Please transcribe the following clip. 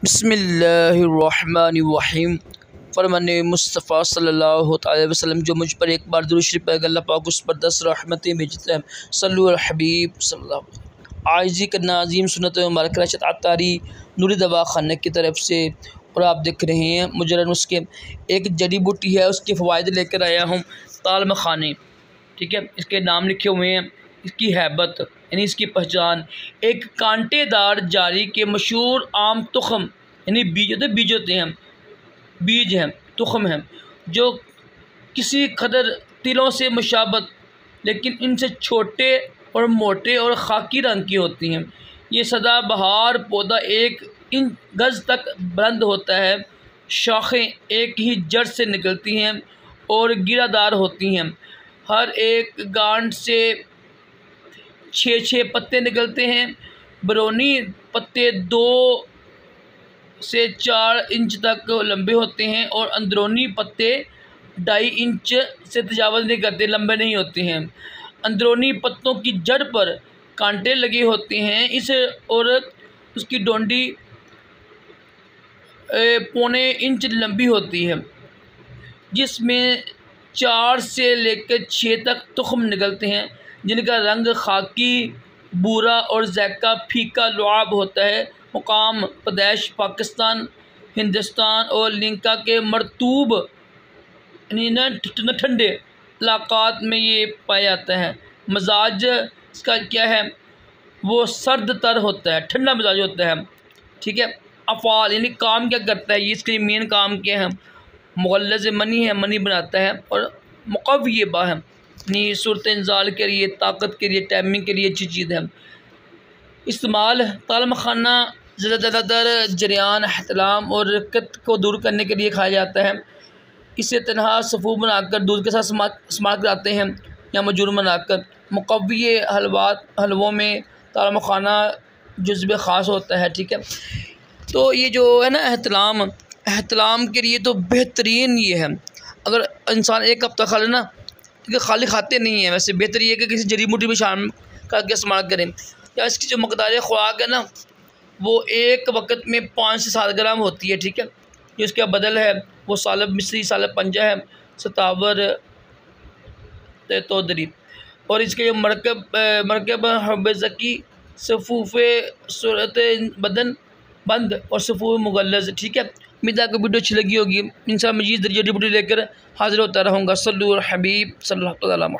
बिस्मिल्लाहिर्रहमानिर्रहीम। फरमान मुस्तफ़ा सल्लल्लाहु अलैहि वसल्लम, जो मुझ पर एक बार दुरूद शरीफ पढ़ेगा अल्लाह पाक उस पर 10 रहमतें भेजता है। सल्लु अला हबीब सल्लल्लाहु अलैहि वसल्लम। आइज़ी करना अज़ीम सुन्नत मुबारक रशद अतारी नूरी दवा खाने की तरफ से, और आप देख रहे हैं मुजरन उसके एक जड़ी बूटी है, उसके फ़वाइद लेकर आया हूँ। ताल मखाने, ठीक है, इसके नाम लिखे हुए हैं, इसकी हैबत यानी इसकी पहचान। एक कांटेदार जारी के मशहूर आम तुखम यानी बीज होते हैं, बीज हैं, तुखम हैं, जो किसी कदर तिलों से मुशाबत, लेकिन इनसे छोटे और मोटे और खाकी रंग की होती हैं। ये सदाबहार पौधा 1 इंच गज़ तक बुलंद होता है। शाखें एक ही जड़ से निकलती हैं और गिरादार होती हैं। हर एक गांठ से 6 पत्ते निकलते हैं। बरौनी पत्ते 2 से 4 इंच तक लंबे होते हैं और अंदरूनी पत्ते 2.5 इंच से तजावज़ नहीं करते, लंबे नहीं होते हैं। अंदरूनी पत्तों की जड़ पर कांटे लगे होते हैं। इस और उसकी डोंडी 1.25 इंच लंबी होती है, जिसमें 4 से लेकर 6 तक तुख्म निकलते हैं, जिनका रंग खाकी, भूरा और ज़ायका फीका लुआब होता है। मुकाम प्रदेश पाकिस्तान, हिंदुस्तान और लिंका के मरतूब ठंडे इलाक़ात में ये पाया जाता है। मजाज इसका क्या है, वो सर्द तर होता है, ठंडा मिजाज होता है, ठीक है। अफ़ाल यानी काम क्या करता है, ये इसके मेन काम क्या है, मुग़ल्लिज़ मनी है, मनी बनाता है, और मुक़व्वी बा है यानी सूरत इंज़ाल के लिए, ताकत के लिए, टाइमिंग के लिए अच्छी चीज़ है। इस्तेमाल ताल मखाना ज़्यादातर जरियान, एहतलाम और रिक्कत को दूर करने के लिए खाया जाता है। इसे तनहा सफ़ू बनाकर दूध के साथ इस्तेमाल कराते हैं या मजूर बनाकर। मुक़व्वी हलवों में ताल मखाना जुज़्व ख़ास होता है, ठीक है। तो ये जो है ना एहतलाम के लिए तो बेहतरीन ये है। अगर इंसान एक हफ़्ता खा लेना, ठीक है, खाली खाते नहीं हैं, वैसे बेहतर ये है कि किसी जड़ी बूटी में शामिल करके इस्तेमाल करें। या इसकी जो मकदार ख़ुराक है ना, वो एक वक्त में 5 से 7 ग्राम होती है, ठीक है। जो इसका बदल है वो सालब मिस्री, सालब पंजा है, सतावर तोदरी, और इसके जो मरकब हब्ज़की, सफ़ूफ़े सूरत बदन बंद और सफ़ू मुग़ल्लज़, ठीक है। उम्मीद है आपको वीडियो अच्छी लगी होगी। इंशाअल्लाह मज़ीद जड़ी बूटी लेकर हाज़िर होता रहूँगा। सल्लु अला हबीब सल्लल्लाहु अलैहि वसल्लम।